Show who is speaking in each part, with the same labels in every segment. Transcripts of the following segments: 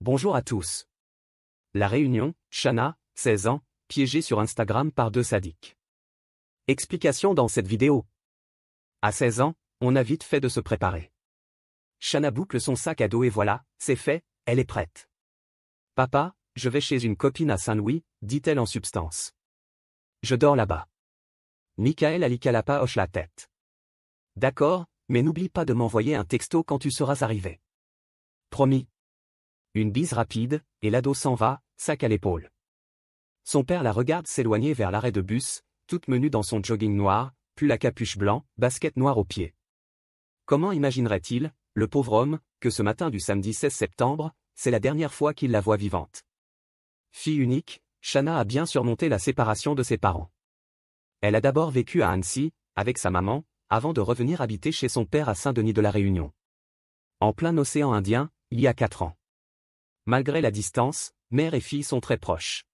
Speaker 1: Bonjour à tous. La Réunion, Shana, 16 ans, piégée sur Instagram par deux sadiques. Explication dans cette vidéo. À 16 ans, on a vite fait de se préparer. Shana boucle son sac à dos et voilà, c'est fait, elle est prête. Papa, je vais chez une copine à Saint-Louis, dit-elle en substance. Je dors là-bas. Michael Alikalapa hoche la tête. D'accord, mais n'oublie pas de m'envoyer un texto quand tu seras arrivé. Promis. Une bise rapide, et l'ado s'en va, sac à l'épaule. Son père la regarde s'éloigner vers l'arrêt de bus, toute menue dans son jogging noir, pull à capuche blanc, basket noir aux pieds. Comment imaginerait-il, le pauvre homme, que ce matin du samedi 16 septembre, c'est la dernière fois qu'il la voit vivante. Fille unique, Shana a bien surmonté la séparation de ses parents. Elle a d'abord vécu à Annecy, avec sa maman, avant de revenir habiter chez son père à Saint-Denis de la Réunion. En plein océan Indien, il y a 4 ans. Malgré la distance, mère et fille sont très proches.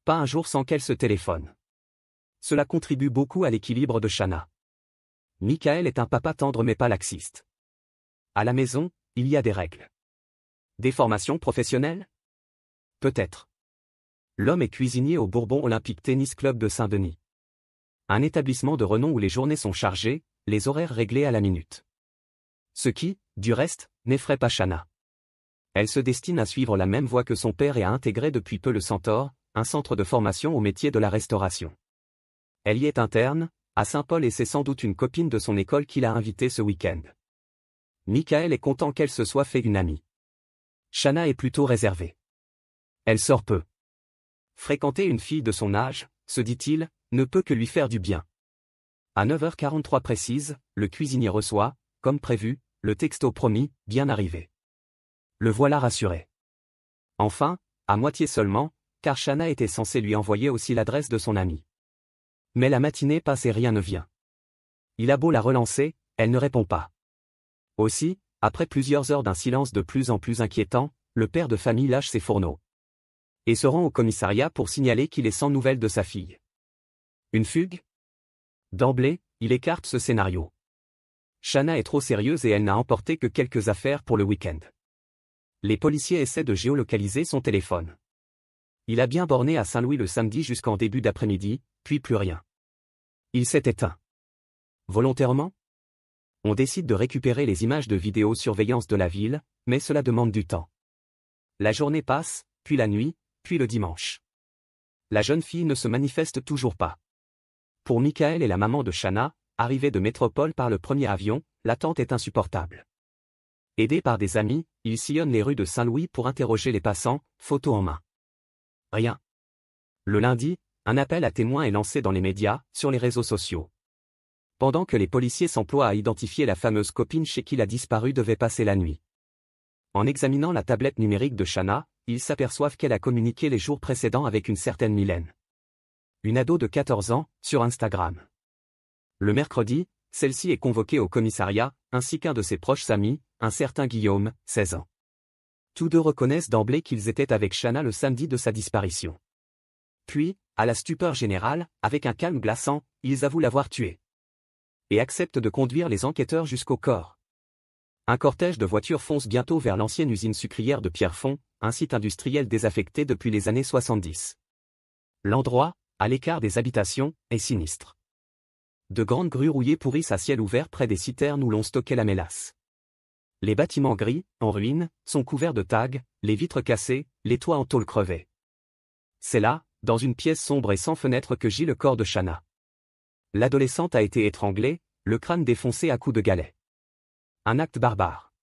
Speaker 1: Pas un jour sans qu'elle se téléphone. Cela contribue beaucoup à l'équilibre de Shana. Michael est un papa tendre mais pas laxiste. À la maison, il y a des règles. Des formations professionnelles? Peut-être. L'homme est cuisinier au Bourbon Olympique Tennis Club de Saint-Denis. Un établissement de renom où les journées sont chargées, les horaires réglés à la minute. Ce qui, du reste, n'effraie pas Shana. Elle se destine à suivre la même voie que son père et a intégré depuis peu le Centaure, un centre de formation au métier de la restauration. Elle y est interne, à Saint-Paul et c'est sans doute une copine de son école qui l'a invitée ce week-end. Michael est content qu'elle se soit fait une amie. Shana est plutôt réservée. Elle sort peu. Fréquenter une fille de son âge, se dit-il, ne peut que lui faire du bien. À 9h43 précise, le cuisinier reçoit, comme prévu, le texto promis, bien arrivé. Le voilà rassuré. Enfin, à moitié seulement, car Shana était censée lui envoyer aussi l'adresse de son ami. Mais la matinée passe et rien ne vient. Il a beau la relancer, elle ne répond pas. Aussi, après plusieurs heures d'un silence de plus en plus inquiétant, le père de famille lâche ses fourneaux. Et se rend au commissariat pour signaler qu'il est sans nouvelles de sa fille. Une fugue? D'emblée, il écarte ce scénario. Shana est trop sérieuse et elle n'a emporté que quelques affaires pour le week-end. Les policiers essaient de géolocaliser son téléphone. Il a bien borné à Saint-Louis le samedi jusqu'en début d'après-midi, puis plus rien. Il s'est éteint. Volontairement? On décide de récupérer les images de vidéosurveillance de la ville, mais cela demande du temps. La journée passe, puis la nuit, puis le dimanche. La jeune fille ne se manifeste toujours pas. Pour Michael et la maman de Shana, arrivée de métropole par le premier avion, l'attente est insupportable. Aidé par des amis, il sillonne les rues de Saint-Louis pour interroger les passants, photo en main. Rien. Le lundi, un appel à témoins est lancé dans les médias, sur les réseaux sociaux. Pendant que les policiers s'emploient à identifier la fameuse copine chez qui la disparue devait passer la nuit. En examinant la tablette numérique de Shana, ils s'aperçoivent qu'elle a communiqué les jours précédents avec une certaine Mylène. Une ado de 14 ans, sur Instagram. Le mercredi, celle-ci est convoquée au commissariat, ainsi qu'un de ses proches amis, un certain Guillaume, 16 ans. Tous deux reconnaissent d'emblée qu'ils étaient avec Shana le samedi de sa disparition. Puis, à la stupeur générale, avec un calme glaçant, ils avouent l'avoir tuée. Et acceptent de conduire les enquêteurs jusqu'au corps. Un cortège de voitures fonce bientôt vers l'ancienne usine sucrière de Pierrefonds, un site industriel désaffecté depuis les années 70. L'endroit, à l'écart des habitations, est sinistre. De grandes grues rouillées pourrissent à ciel ouvert près des citernes où l'on stockait la mélasse. Les bâtiments gris, en ruine, sont couverts de tags, les vitres cassées, les toits en tôle crevée. C'est là, dans une pièce sombre et sans fenêtre que gît le corps de Shana. L'adolescente a été étranglée, le crâne défoncé à coups de galet. Un acte barbare.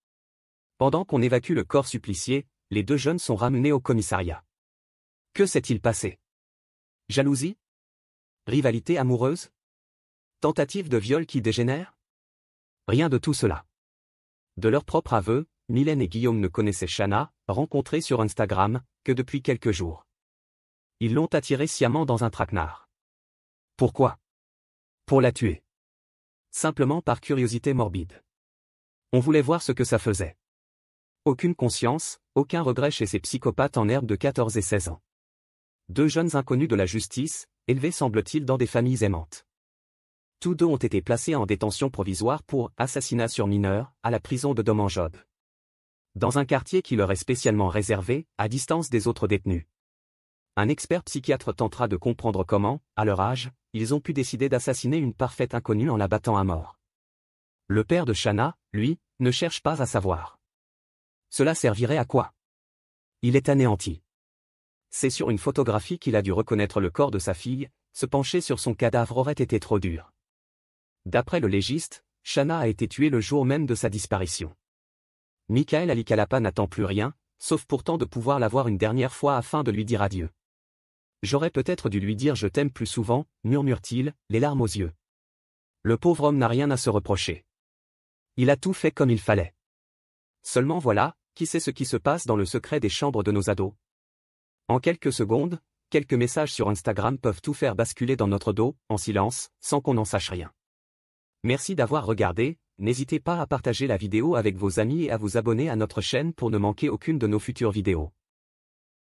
Speaker 1: Pendant qu'on évacue le corps supplicié, les deux jeunes sont ramenés au commissariat. Que s'est-il passé? Jalousie? Rivalité amoureuse? Tentative de viol qui dégénère? Rien de tout cela. De leur propre aveu, Mylène et Guillaume ne connaissaient Shana, rencontrée sur Instagram, que depuis quelques jours. Ils l'ont attirée sciemment dans un traquenard. Pourquoi? Pour la tuer. Simplement par curiosité morbide. On voulait voir ce que ça faisait. Aucune conscience, aucun regret chez ces psychopathes en herbe de 14 et 16 ans. Deux jeunes inconnus de la justice, élevés semble-t-il dans des familles aimantes. Tous deux ont été placés en détention provisoire pour assassinat sur mineur, à la prison de Domenjob. Dans un quartier qui leur est spécialement réservé, à distance des autres détenus. Un expert psychiatre tentera de comprendre comment, à leur âge, ils ont pu décider d'assassiner une parfaite inconnue en la battant à mort. Le père de Shanna, lui, ne cherche pas à savoir. Cela servirait à quoi? Il est anéanti. C'est sur une photographie qu'il a dû reconnaître le corps de sa fille, se pencher sur son cadavre aurait été trop dur. D'après le légiste, Shanna a été tuée le jour même de sa disparition. Michael Alikalapa n'attend plus rien, sauf pourtant de pouvoir la voir une dernière fois afin de lui dire adieu. J'aurais peut-être dû lui dire je t'aime plus souvent, murmure-t-il, les larmes aux yeux. Le pauvre homme n'a rien à se reprocher. Il a tout fait comme il fallait. Seulement voilà, qui sait ce qui se passe dans le secret des chambres de nos ados? En quelques secondes, quelques messages sur Instagram peuvent tout faire basculer dans notre dos, en silence, sans qu'on n'en sache rien. Merci d'avoir regardé, n'hésitez pas à partager la vidéo avec vos amis et à vous abonner à notre chaîne pour ne manquer aucune de nos futures vidéos.